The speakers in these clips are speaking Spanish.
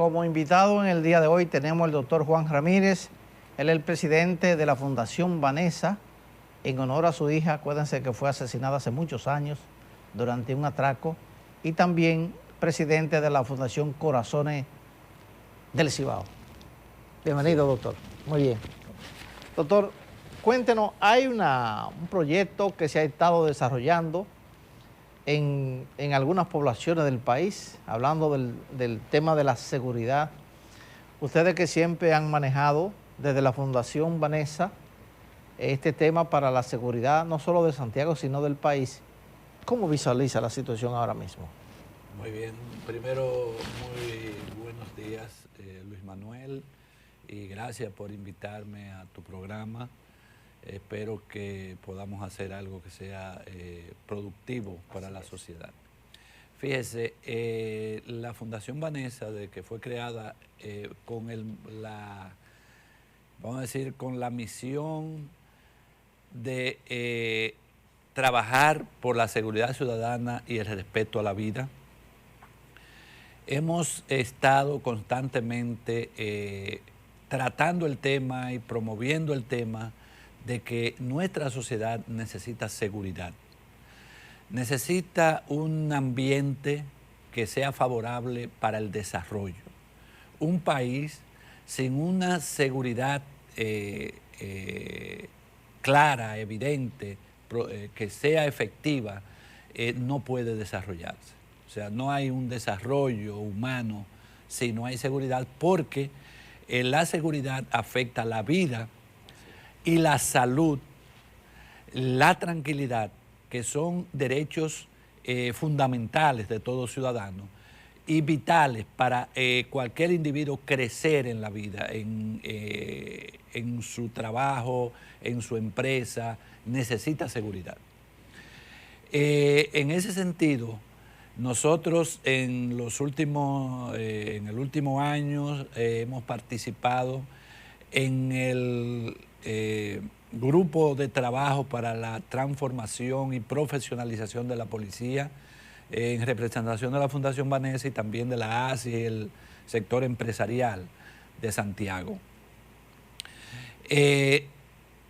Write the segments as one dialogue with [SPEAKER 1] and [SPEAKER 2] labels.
[SPEAKER 1] Como invitado en el día de hoy tenemos al doctor Juan Ramírez. Él es el presidente de la Fundación Vanessa, en honor a su hija. Acuérdense que fue asesinada hace muchos años durante un atraco. Y también presidente de la Fundación Corazones del Cibao. Bienvenido, doctor. Muy bien. Doctor, cuéntenos, hay un proyecto que se ha estado desarrollando en algunas poblaciones del país, hablando del tema de la seguridad. Ustedes que siempre han manejado desde la Fundación Vanessa este tema para la seguridad, no solo de Santiago, sino del país. ¿Cómo visualiza la situación ahora mismo?
[SPEAKER 2] Muy bien. Primero, muy buenos días, Luis Manuel, y gracias por invitarme a tu programa. Espero que podamos hacer algo que sea productivo para la sociedad. Fíjese, la Fundación Vanessa, de que fue creada con vamos a decir, con la misión de trabajar por la seguridad ciudadana y el respeto a la vida. Hemos estado constantemente tratando el tema y promoviendo el tema de que nuestra sociedad necesita seguridad. Necesita un ambiente que sea favorable para el desarrollo. Un país sin una seguridad clara, evidente, que sea efectiva, no puede desarrollarse. O sea, no hay un desarrollo humano si no hay seguridad, porque la seguridad afecta la vida y la salud, la tranquilidad, que son derechos fundamentales de todo ciudadano y vitales para cualquier individuo crecer en la vida, en su trabajo, en su empresa, necesita seguridad. En ese sentido, nosotros en el último año hemos participado en el grupo de trabajo para la transformación y profesionalización de la policía, en representación de la Fundación Vanessa y también de la ASI y el sector empresarial de Santiago. En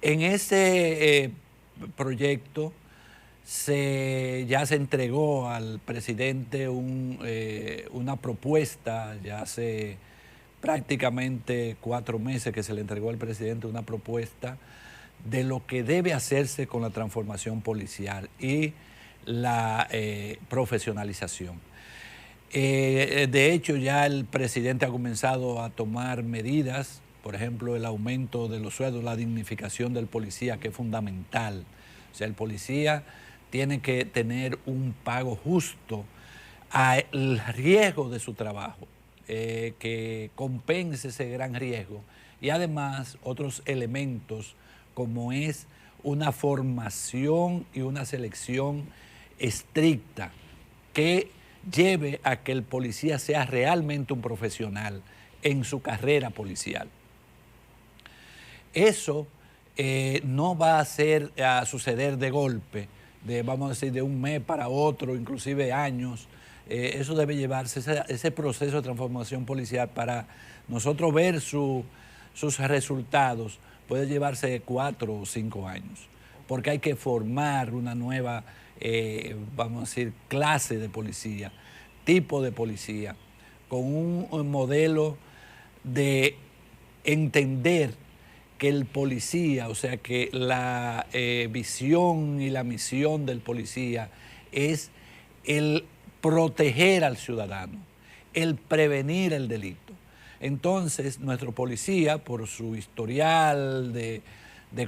[SPEAKER 2] ese proyecto ya se entregó al presidente una propuesta, ya hace prácticamente 4 meses que se le entregó al presidente una propuesta de lo que debe hacerse con la transformación policial y la profesionalización. De hecho, ya el presidente ha comenzado a tomar medidas, por ejemplo, el aumento de los sueldos, la dignificación del policía, que es fundamental. O sea, el policía tiene que tener un pago justo al riesgo de su trabajo, que compense ese gran riesgo, y además otros elementos como es una formación y una selección estricta que lleve a que el policía sea realmente un profesional en su carrera policial. Eso no va a suceder de golpe, vamos a decir, de un mes para otro, inclusive años. Eso debe llevarse, ese proceso de transformación policial, para nosotros ver sus resultados, puede llevarse 4 o 5 años, porque hay que formar una nueva, vamos a decir, clase de policía, tipo de policía, con un modelo de entender que el policía, o sea, que la visión y la misión del policía es el proteger al ciudadano, el prevenir el delito. Entonces, nuestro policía, por su historial de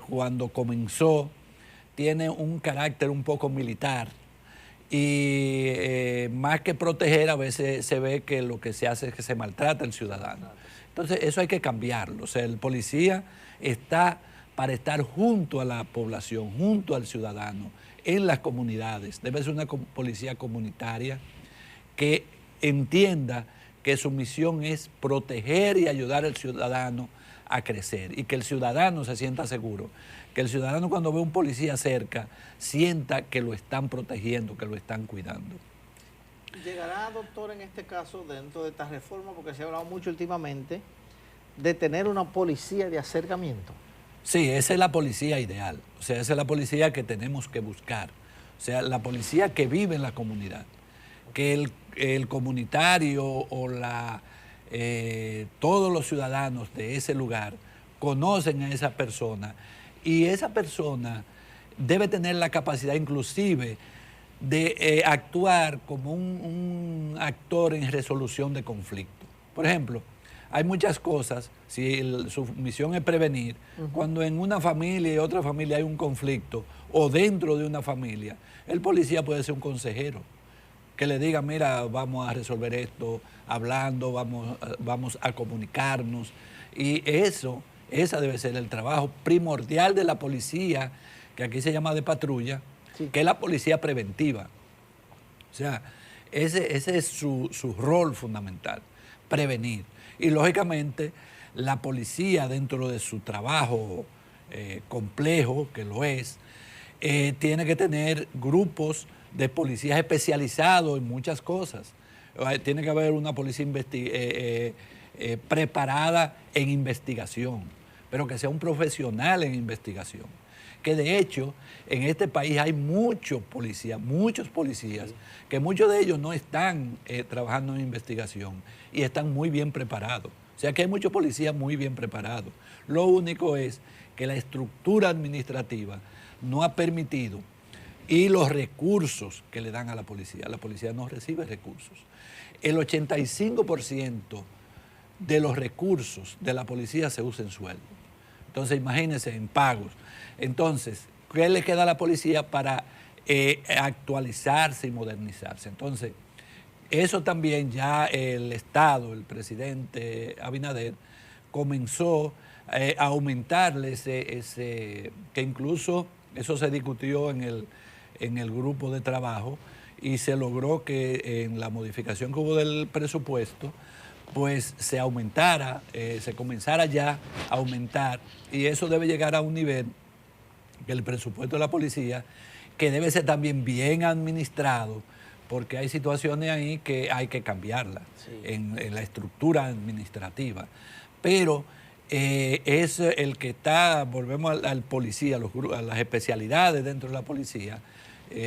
[SPEAKER 2] cuando comenzó, tiene un carácter un poco militar, y más que proteger, a veces se ve que lo que se hace es que se maltrata al ciudadano. Entonces, eso hay que cambiarlo. O sea, el policía está para estar junto a la población, junto al ciudadano, en las comunidades. Debe ser una policía comunitaria que entienda que su misión es proteger y ayudar al ciudadano a crecer, y que el ciudadano se sienta seguro, que el ciudadano, cuando ve un policía cerca, sienta que lo están protegiendo, que lo están cuidando.
[SPEAKER 1] ¿Llegará, doctor, en este caso, dentro de esta reforma, porque se ha hablado mucho últimamente, de tener una policía de acercamiento?
[SPEAKER 2] Sí, esa es la policía ideal, o sea, esa es la policía que tenemos que buscar, o sea, la policía que vive en la comunidad, que el comunitario o todos los ciudadanos de ese lugar conocen a esa persona y esa persona debe tener la capacidad inclusive de actuar como un actor en resolución de conflictos. Por ejemplo, hay muchas cosas, si su misión es prevenir, cuando en una familia y otra familia hay un conflicto, o dentro de una familia, el policía puede ser un consejero, que le diga, mira, vamos a resolver esto hablando, vamos a comunicarnos, y esa debe ser el trabajo primordial de la policía, que aquí se llama de patrulla, sí, que es la policía preventiva. O sea, ese es su rol fundamental, prevenir. Y lógicamente la policía, dentro de su trabajo complejo, que lo es, tiene que tener grupos de policías especializados en muchas cosas. Tiene que haber una policía preparada en investigación, pero que sea un profesional en investigación. Que de hecho, en este país hay muchos policías, sí, que muchos de ellos no están trabajando en investigación y están muy bien preparados. O sea que hay muchos policías muy bien preparados. Lo único es que la estructura administrativa no ha permitido, y los recursos que le dan a la policía no recibe recursos. El 85% de los recursos de la policía se usa en sueldo. Entonces, imagínense, en pagos. Entonces, ¿qué le queda a la policía para actualizarse y modernizarse? Entonces, eso también ya el Estado, el presidente Abinader, comenzó a aumentarle que incluso eso se discutió en el grupo de trabajo y se logró que en la modificación que hubo del presupuesto, pues se aumentara, se comenzara ya a aumentar, y eso debe llegar a un nivel que el presupuesto de la policía, que debe ser también bien administrado, porque hay situaciones ahí que hay que cambiarlas, sí, en la estructura administrativa. Pero es el que está, volvemos al policía, a las especialidades dentro de la policía.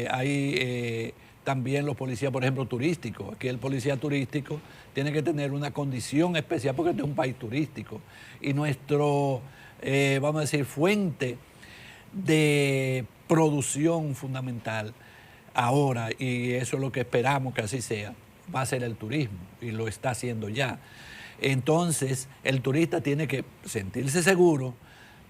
[SPEAKER 2] Hay también los policías, por ejemplo, turísticos. Aquí el policía turístico tiene que tener una condición especial porque este es un país turístico. Y nuestro, vamos a decir, fuente de producción fundamental ahora, y eso es lo que esperamos que así sea, va a ser el turismo, y lo está haciendo ya. Entonces, el turista tiene que sentirse seguro,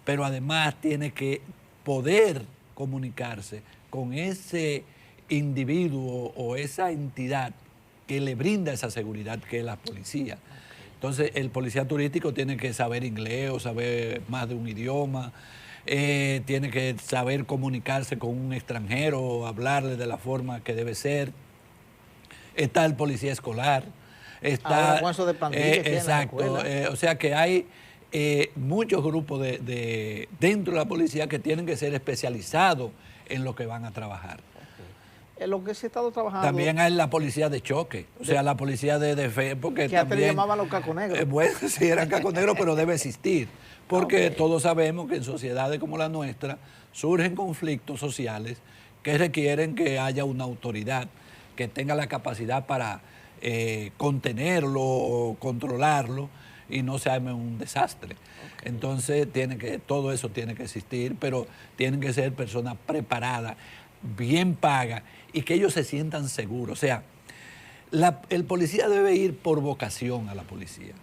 [SPEAKER 2] pero además tiene que poder comunicarse con ese individuo o esa entidad que le brinda esa seguridad, que es la policía. Entonces, el policía turístico tiene que saber inglés o saber más de un idioma, tiene que saber comunicarse con un extranjero, hablarle de la forma que debe ser. Está el policía escolar. Está,
[SPEAKER 1] de pandillas,
[SPEAKER 2] exacto, o sea que hay muchos grupos dentro de la policía que tienen que ser especializados en lo que van a trabajar.
[SPEAKER 1] En lo que se ha estado trabajando.
[SPEAKER 2] También hay la policía de choque, o sea, la policía de defensa, porque
[SPEAKER 1] que antes le llamaban los cacos negros.
[SPEAKER 2] Bueno, sí, eran cacos negros, pero debe existir, porque todos sabemos que en sociedades como la nuestra surgen conflictos sociales que requieren que haya una autoridad que tenga la capacidad para contenerlo o controlarlo y no se arme un desastre. Entonces todo eso tiene que existir, pero tienen que ser personas preparadas, bien pagas y que ellos se sientan seguros. O sea, el policía debe ir por vocación a la policía.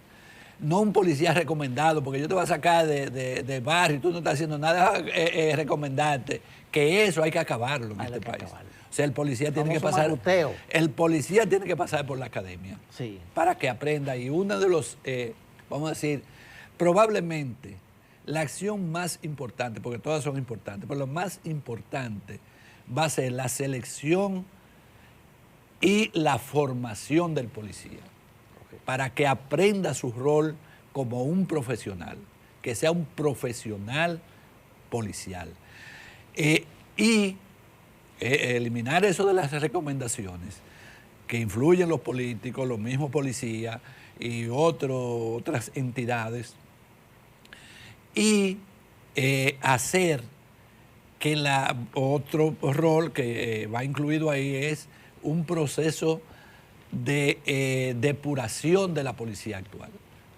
[SPEAKER 2] No un policía recomendado, porque yo te voy a sacar de barrio y tú no estás haciendo nada, recomendarte. Que eso hay que acabarlo en este país. O sea, el policía tiene que pasar. El policía tiene que pasar por la academia, sí, para que aprenda. Y uno de los, vamos a decir, probablemente la acción más importante, porque todas son importantes, pero lo más importante va a ser la selección y la formación del policía, para que aprenda su rol como un profesional, que sea un profesional policial. Y eliminar eso de las recomendaciones que influyen los políticos, los mismos policías y otras entidades, y hacer que otro rol que va incluido ahí es un proceso de depuración de la policía actual,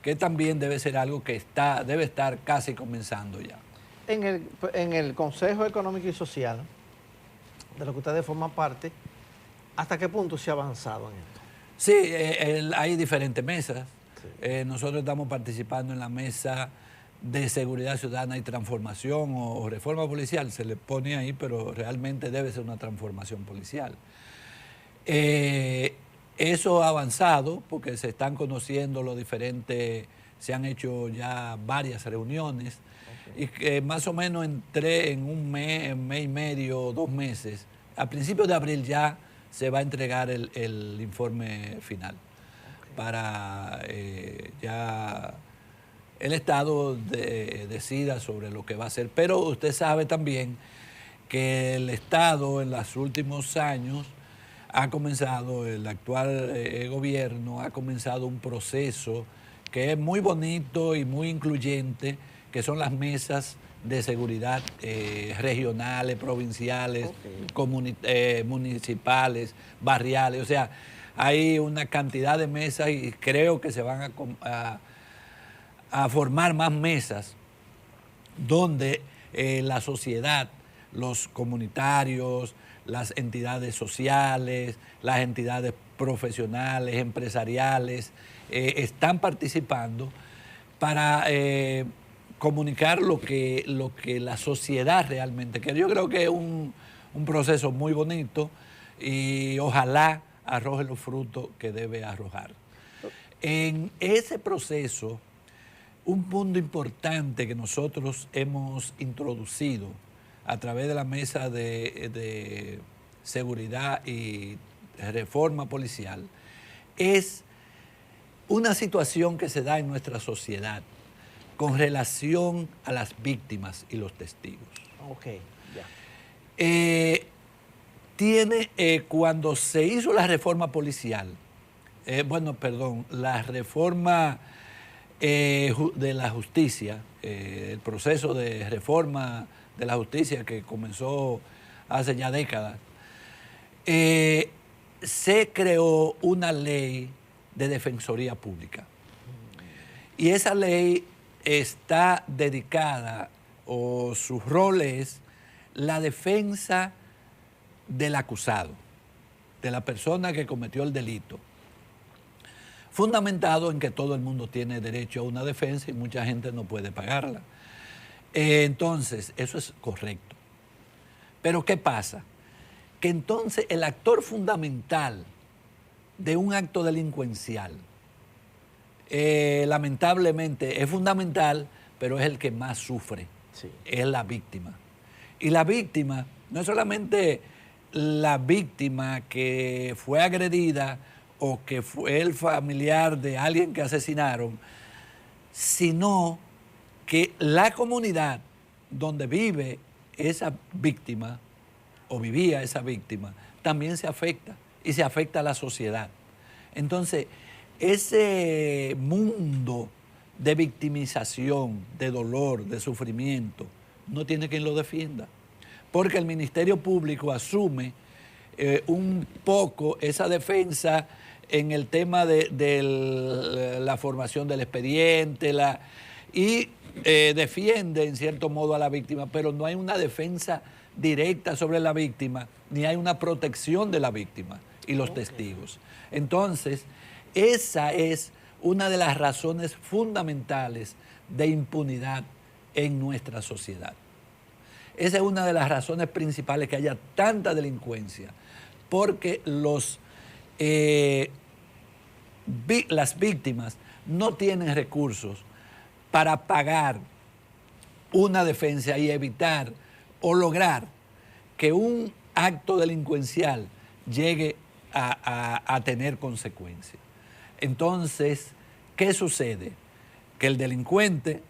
[SPEAKER 2] que también debe ser algo que debe estar casi comenzando ya.
[SPEAKER 1] En el Consejo Económico y Social, de lo que ustedes forman parte, ¿hasta qué punto se ha avanzado en esto?
[SPEAKER 2] Sí, hay diferentes mesas.
[SPEAKER 1] Sí.
[SPEAKER 2] Nosotros estamos participando en la mesa de seguridad ciudadana y transformación o reforma policial, se le pone ahí, pero realmente debe ser una transformación policial. Eso ha avanzado porque se están conociendo los diferentes, se han hecho ya varias reuniones, y que más o menos en un mes y medio, 2 meses, a principios de abril ya se va a entregar el informe final para ya el Estado decida sobre lo que va a hacer. Pero usted sabe también que el Estado en los últimos años ha comenzado, el actual gobierno ha comenzado un proceso que es muy bonito y muy incluyente, que son las mesas de seguridad regionales, provinciales, municipales, barriales. O sea, hay una cantidad de mesas y creo que se van a formar más mesas donde la sociedad, los comunitarios, las entidades sociales, las entidades profesionales, empresariales, están participando para comunicar lo que la sociedad realmente quiere. Yo creo que es un proceso muy bonito y ojalá arroje los frutos que debe arrojar. En ese proceso, un punto importante que nosotros hemos introducido a través de la mesa de seguridad y reforma policial es una situación que se da en nuestra sociedad con relación a las víctimas y los testigos.
[SPEAKER 1] Ok, ya.
[SPEAKER 2] Cuando se hizo la reforma policial, la reforma de la justicia, el proceso de reforma de la justicia que comenzó hace ya décadas, se creó una ley de defensoría pública. Y esa ley está dedicada, o su rol es la defensa del acusado, de la persona que cometió el delito, fundamentado en que todo el mundo tiene derecho a una defensa y mucha gente no puede pagarla. Entonces, eso es correcto. Pero ¿qué pasa? Que entonces el actor fundamental de un acto delincuencial, lamentablemente es fundamental, pero es el que más sufre, sí, es la víctima. Y la víctima no es solamente la víctima que fue agredida o que fue el familiar de alguien que asesinaron, sino que la comunidad donde vive esa víctima o vivía esa víctima también se afecta y se afecta a la sociedad. Entonces, ese mundo de victimización, de dolor, de sufrimiento, no tiene quien lo defienda, porque el Ministerio Público asume un poco esa defensa en el tema de la formación del expediente y defiende en cierto modo a la víctima, pero no hay una defensa directa sobre la víctima, ni hay una protección de la víctima y los testigos. Entonces, esa es una de las razones fundamentales de impunidad en nuestra sociedad. Esa es una de las razones principales que haya tanta delincuencia, porque las víctimas no tienen recursos para pagar una defensa y evitar o lograr que un acto delincuencial llegue a tener consecuencias. Entonces, ¿qué sucede? Que el delincuente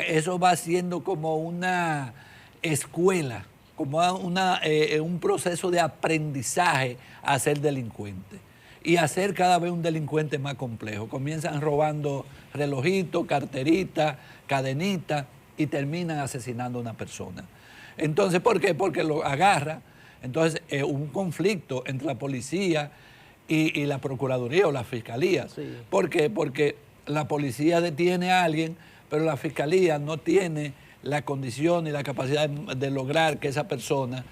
[SPEAKER 2] eso va siendo como una escuela como un proceso de aprendizaje a ser delincuente y a ser cada vez un delincuente más complejo. Comienzan robando relojitos, carteritas, cadenitas y terminan asesinando a una persona. Entonces, ¿por qué? Porque lo agarra. Entonces, un conflicto entre la policía y la Procuraduría o la Fiscalía. Sí. ¿Por qué? Porque la policía detiene a alguien, pero la Fiscalía no tiene la condición y la capacidad de lograr que esa persona,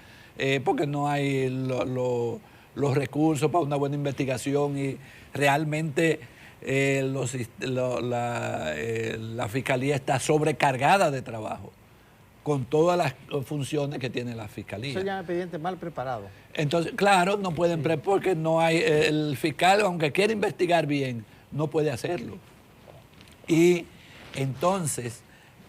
[SPEAKER 2] porque no hay los recursos para una buena investigación y realmente la Fiscalía está sobrecargada de trabajo con todas las funciones que tiene la Fiscalía.
[SPEAKER 1] Eso ya es expediente mal preparado.
[SPEAKER 2] Entonces, claro, no pueden, porque no hay, el fiscal, aunque quiera investigar bien, no puede hacerlo. Y entonces,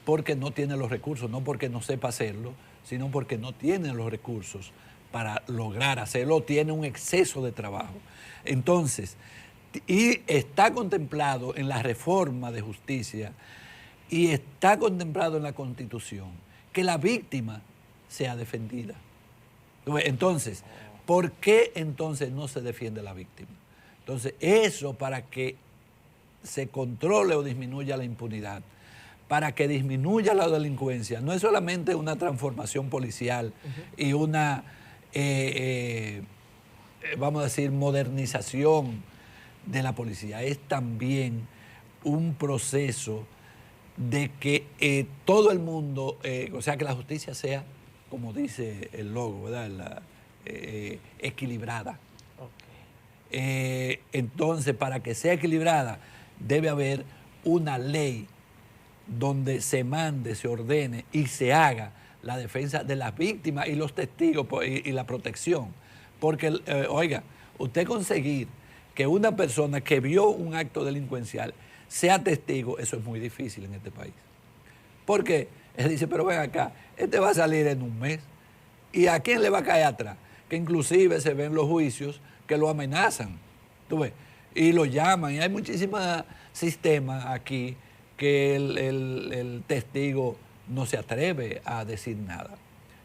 [SPEAKER 2] porque no tiene los recursos, no porque no sepa hacerlo, sino porque no tiene los recursos para lograr hacerlo, tiene un exceso de trabajo. Entonces, y está contemplado en la reforma de justicia y está contemplado en la Constitución que la víctima sea defendida. Entonces, ¿por qué entonces no se defiende la víctima? Entonces, eso para que se controle o disminuya la impunidad, para que disminuya la delincuencia, no es solamente una transformación policial y una, vamos a decir, modernización de la policía, es también un proceso de que todo el mundo, o sea, que la justicia sea, como dice el logo, ¿verdad? Equilibrada. Okay. Entonces, para que sea equilibrada, debe haber una ley donde se mande, se ordene y se haga la defensa de las víctimas y los testigos y la protección. Porque, oiga, usted conseguir que una persona que vio un acto delincuencial sea testigo, eso es muy difícil en este país. Porque él dice, pero ven acá, este va a salir en un mes. ¿Y a quién le va a caer atrás? Que inclusive se ven los juicios que lo amenazan, ¿tú ves? Y lo llaman. Y hay muchísimos sistemas aquí que el testigo no se atreve a decir nada.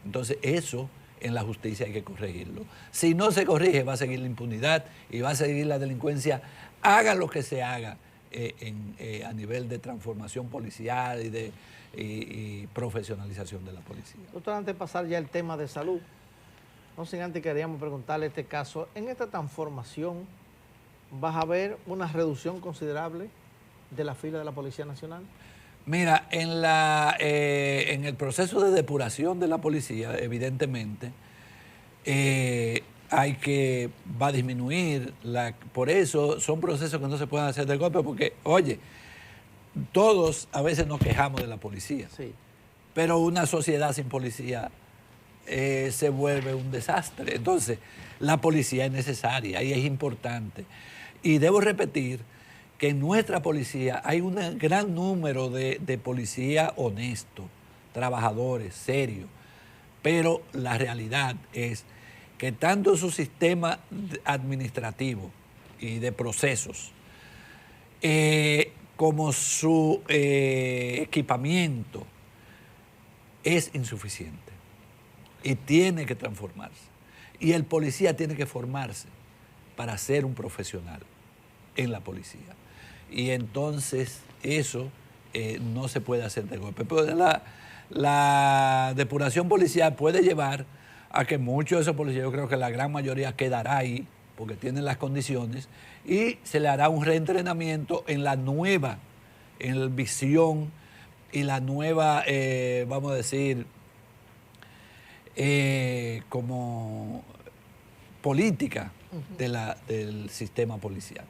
[SPEAKER 2] Entonces eso en la justicia hay que corregirlo. Si no se corrige, va a seguir la impunidad y va a seguir la delincuencia, haga lo que se haga a nivel de transformación policial y profesionalización de la policía.
[SPEAKER 1] Doctor, antes de pasar ya el tema de salud, no sin antes queríamos preguntarle este caso, en esta transformación, ¿vas a ver una reducción considerable de la fila de la Policía Nacional?
[SPEAKER 2] Mira, en el proceso de depuración de la policía, evidentemente, va a disminuir, por eso son procesos que no se pueden hacer de golpe, porque, oye, todos a veces nos quejamos de la policía, sí, pero una sociedad sin policía se vuelve un desastre. Entonces, la policía es necesaria y es importante. Y debo repetir que en nuestra policía hay un gran número de policías honestos, trabajadores, serios, pero la realidad es que tanto su sistema administrativo y de procesos, como su equipamiento es insuficiente y tiene que transformarse. Y el policía tiene que formarse para ser un profesional en la policía. Y entonces eso no se puede hacer de golpe. Pero la depuración policial puede llevar a que muchos de esos policías, yo creo que la gran mayoría quedará ahí, porque tienen las condiciones, y se le hará un reentrenamiento en la nueva, en la visión y la nueva, vamos a decir, como política del sistema policial.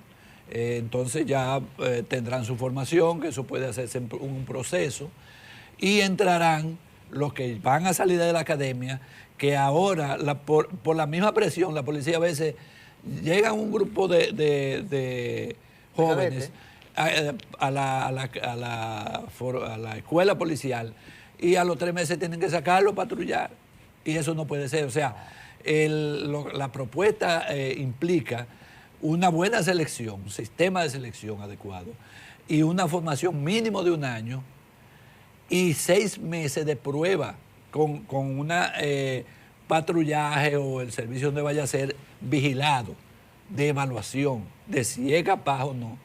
[SPEAKER 2] Entonces ya tendrán su formación, que eso puede hacerse en un proceso, y entrarán los que van a salir de la academia, que ahora, por la misma presión, la policía a veces llega un grupo de jóvenes a la escuela policial y a los 3 meses tienen que sacarlo a patrullar. Y eso no puede ser. O sea, la propuesta implica una buena selección, un sistema de selección adecuado y una formación mínimo de 1 año y 6 meses de prueba con una patrullaje o el servicio donde vaya a ser vigilado, de evaluación, de si es capaz o no,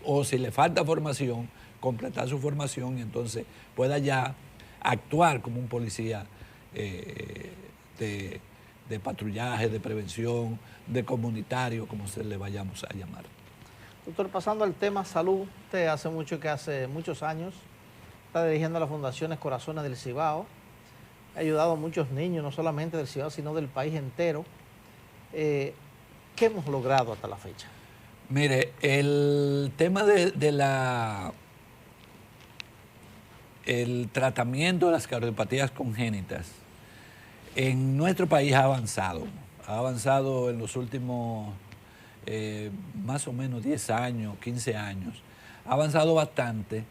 [SPEAKER 2] o si le falta formación, completar su formación y entonces pueda ya actuar como un policía de patrullaje, de prevención, de comunitario, como se le vayamos a llamar.
[SPEAKER 1] Doctor, pasando al tema salud, usted hace muchos años está dirigiendo las fundaciones Corazones del Cibao, ha ayudado a muchos niños, no solamente del Cibao, sino del país entero. ¿Qué hemos logrado hasta la fecha?
[SPEAKER 2] Mire, el tema el tratamiento de las cardiopatías congénitas en nuestro país ha avanzado en los últimos más o menos 10 años, 15 años, ha avanzado bastante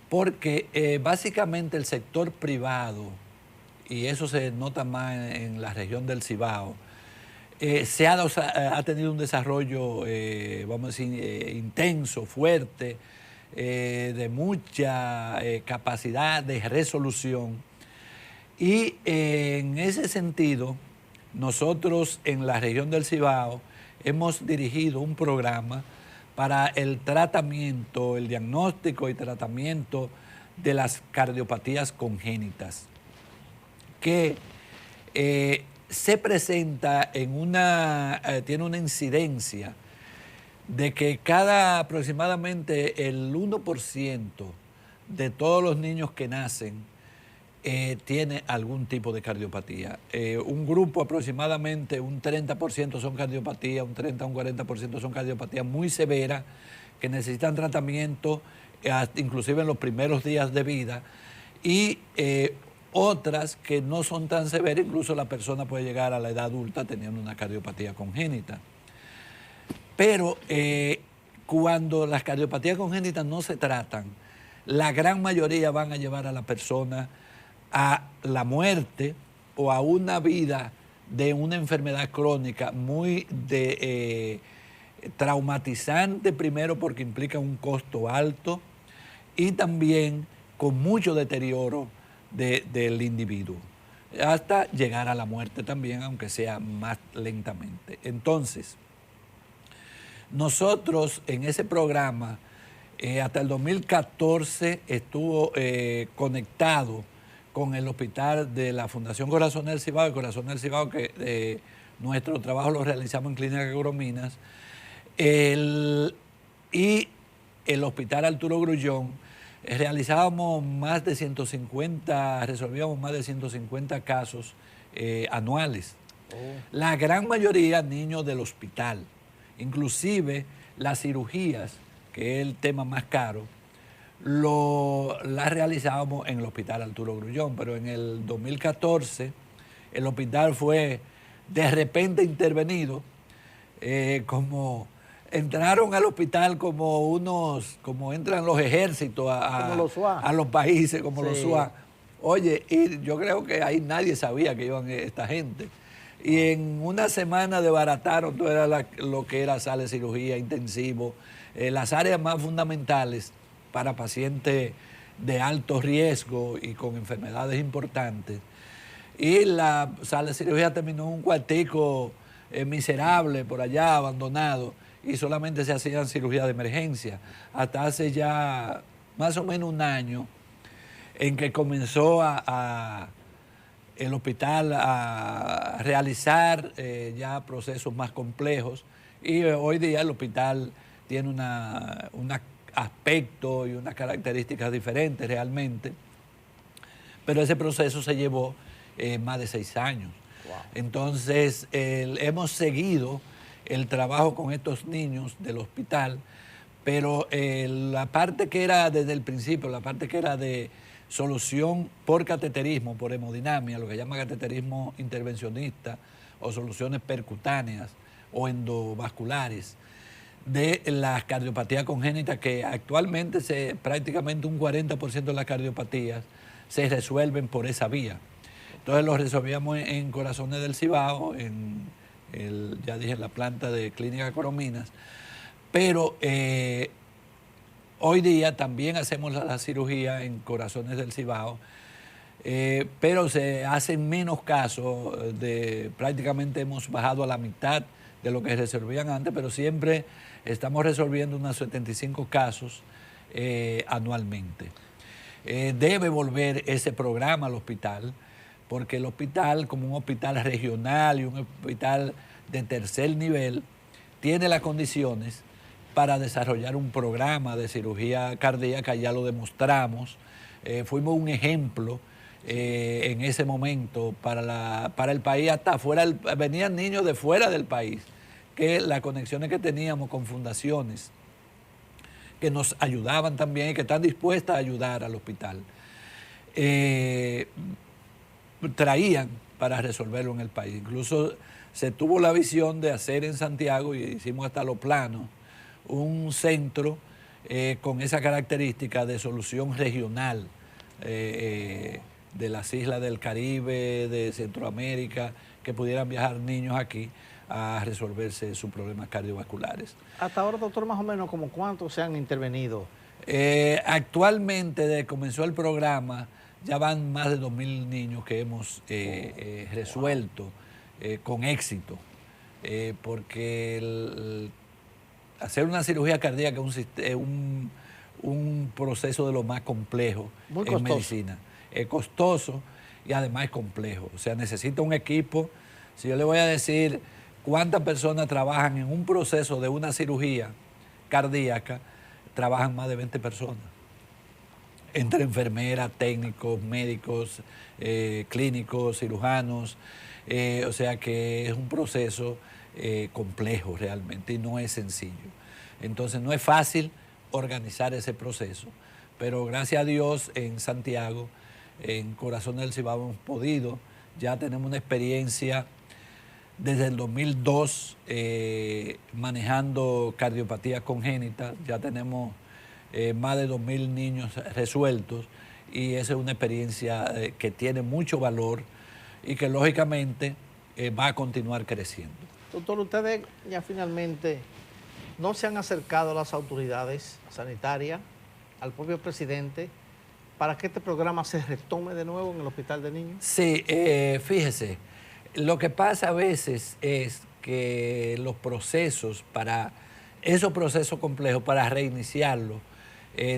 [SPEAKER 2] porque básicamente el sector privado, y eso se nota más en la región del Cibao, ha tenido un desarrollo, vamos a decir, intenso, fuerte, de mucha capacidad de resolución. Y en ese sentido, nosotros en la región del Cibao hemos dirigido un programa para el tratamiento, el diagnóstico y tratamiento de las cardiopatías congénitas, que se presenta tiene una incidencia de que aproximadamente el 1% de todos los niños que nacen tiene algún tipo de cardiopatía. Un grupo aproximadamente, un 30% son cardiopatía, un 30 a un 40% son cardiopatías muy severas que necesitan tratamiento inclusive en los primeros días de vida, y otras que no son tan severas, incluso la persona puede llegar a la edad adulta teniendo una cardiopatía congénita. Pero cuando las cardiopatías congénitas no se tratan, la gran mayoría van a llevar a la persona a la muerte o a una vida de una enfermedad crónica muy traumatizante, primero porque implica un costo alto y también con mucho deterioro del individuo, hasta llegar a la muerte también, aunque sea más lentamente. Entonces, nosotros en ese programa, hasta el 2014 estuvo conectado con el hospital de la Fundación Corazones del Cibao, que nuestro trabajo lo realizamos en Clínica Corominas, y el hospital Arturo Grullón. Resolvíamos más de 150 casos anuales. La gran mayoría niños del hospital, inclusive las cirugías, que es el tema más caro, las realizábamos en el hospital Arturo Grullón, pero en el 2014 el hospital fue de repente intervenido, como entraron al hospital como entran los ejércitos a los países, como los SWAT. Oye, y yo creo que ahí nadie sabía que iban esta gente. Y en una semana desbarataron todo lo que era sala de cirugía, intensivo, las áreas más fundamentales para pacientes de alto riesgo y con enfermedades importantes. Y la sala de cirugía terminó en un cuartico miserable por allá, abandonado, y solamente se hacían cirugías de emergencia. Hasta hace ya más o menos un año en que comenzó el hospital a realizar ya procesos más complejos, y hoy día el hospital tiene un aspecto y unas características diferentes realmente, pero ese proceso se llevó más de 6 años. Wow. Entonces hemos seguido el trabajo con estos niños del hospital, pero la parte que era desde el principio, la parte que era de solución por cateterismo, por hemodinamia, lo que llama cateterismo intervencionista, o soluciones percutáneas o endovasculares de las cardiopatías congénitas, que actualmente prácticamente un 40% de las cardiopatías se resuelven por esa vía. Entonces lo resolvíamos en Corazones del Cibao, ya dije, en la planta de Clínica Corominas, pero hoy día también hacemos la cirugía en Corazones del Cibao pero se hacen menos casos, prácticamente hemos bajado a la mitad de lo que resolvían antes, pero siempre estamos resolviendo unos 75 casos anualmente. Debe volver ese programa al hospital, porque el hospital, como un hospital regional y un hospital de tercer nivel, tiene las condiciones para desarrollar un programa de cirugía cardíaca, ya lo demostramos. Fuimos un ejemplo en ese momento para el país, hasta fuera, venían niños de fuera del país, que las conexiones que teníamos con fundaciones que nos ayudaban también y que están dispuestas a ayudar al hospital, traían para resolverlo en el país. Incluso se tuvo la visión de hacer en Santiago, y hicimos hasta los planos, un centro con esa característica de solución regional de las islas del Caribe, de Centroamérica, que pudieran viajar niños aquí a resolverse sus problemas cardiovasculares.
[SPEAKER 1] Hasta ahora, doctor, más o menos, ¿como cuántos se han intervenido?
[SPEAKER 2] Actualmente, desde que comenzó el programa, ya van más de 2.000 niños que hemos resuelto con éxito, porque hacer una cirugía cardíaca es un proceso de lo más complejo en medicina. Es costoso y además es complejo. O sea, necesita un equipo. Si yo le voy a decir cuántas personas trabajan en un proceso de una cirugía cardíaca, trabajan más de 20 personas. Entre enfermeras, técnicos, médicos, clínicos, cirujanos. O sea que es un proceso complejo realmente y no es sencillo. Entonces no es fácil organizar ese proceso, pero gracias a Dios en Santiago, en Corazón del Cibao hemos podido, ya tenemos una experiencia desde el 2002 manejando cardiopatía congénita, ya tenemos más de 2.000 niños resueltos y esa es una experiencia que tiene mucho valor y que lógicamente va a continuar creciendo.
[SPEAKER 1] Doctor, ustedes ya finalmente no se han acercado a las autoridades sanitarias, al propio presidente, para que este programa se retome de nuevo en el Hospital de Niños.
[SPEAKER 2] Sí, fíjese, lo que pasa a veces es que los procesos esos procesos complejos para reiniciarlo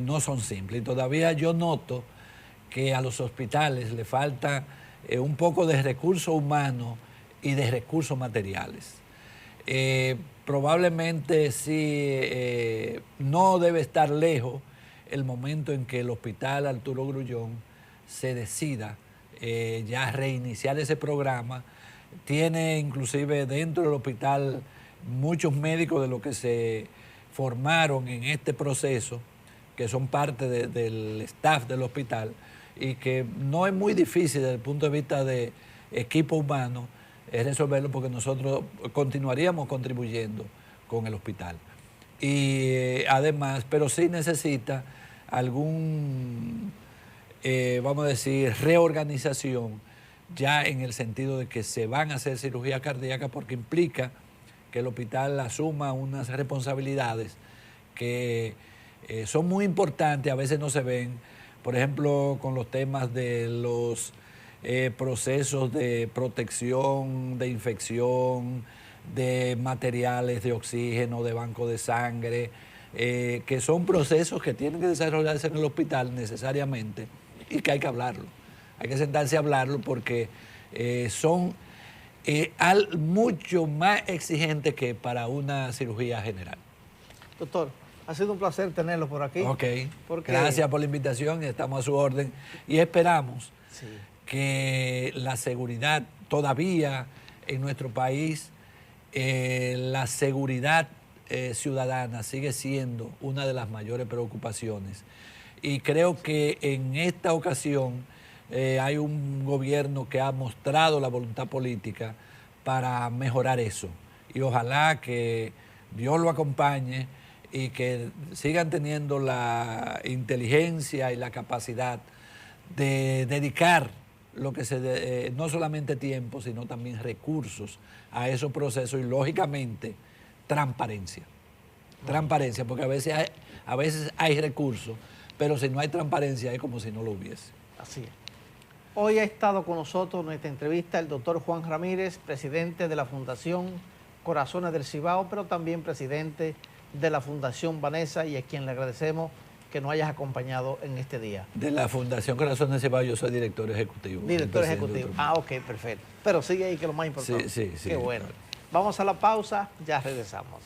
[SPEAKER 2] no son simples. Y todavía yo noto que a los hospitales le falta un poco de recursos humanos y de recursos materiales. Probablemente sí, no debe estar lejos el momento en que el Hospital Arturo Grullón se decida ya reiniciar ese programa. Tiene inclusive dentro del hospital muchos médicos de los que se formaron en este proceso, que son parte del staff del hospital, y que no es muy difícil desde el punto de vista de equipo humano resolverlo, porque nosotros continuaríamos contribuyendo con el hospital. Y además, pero sí necesita algún, vamos a decir, reorganización, ya en el sentido de que se van a hacer cirugía cardíaca, porque implica que el hospital asuma unas responsabilidades que son muy importantes, a veces no se ven, por ejemplo, con los temas de los procesos de protección, de infección, de materiales de oxígeno, de banco de sangre, que son procesos que tienen que desarrollarse en el hospital necesariamente y que hay que hablarlo. Hay que sentarse a hablarlo porque son mucho más exigentes que para una cirugía general.
[SPEAKER 1] Doctor, ha sido un placer tenerlo por aquí.
[SPEAKER 2] Ok, gracias por la invitación, estamos a su orden y esperamos que la seguridad todavía en nuestro país, la seguridad ciudadana sigue siendo una de las mayores preocupaciones. Y creo que en esta ocasión hay un gobierno que ha mostrado la voluntad política para mejorar eso. Y ojalá que Dios lo acompañe y que sigan teniendo la inteligencia y la capacidad de dedicar lo que no solamente tiempo, sino también recursos a esos procesos y, lógicamente, transparencia. Transparencia, porque a veces hay recursos, pero si no hay transparencia es como si no lo hubiese.
[SPEAKER 1] Así es. Hoy ha estado con nosotros en nuestra entrevista el doctor Juan Ramírez, presidente de la Fundación Corazones del Cibao, pero también presidente de la Fundación Vanessa, y a quien le agradecemos que nos hayas acompañado en este día.
[SPEAKER 2] De la Fundación Corazones del Cibao yo soy director ejecutivo.
[SPEAKER 1] Director ejecutivo. Ah, ok, perfecto. Pero sigue ahí, que es lo más importante.
[SPEAKER 2] Sí.
[SPEAKER 1] Qué bueno. Vamos a la pausa, ya regresamos.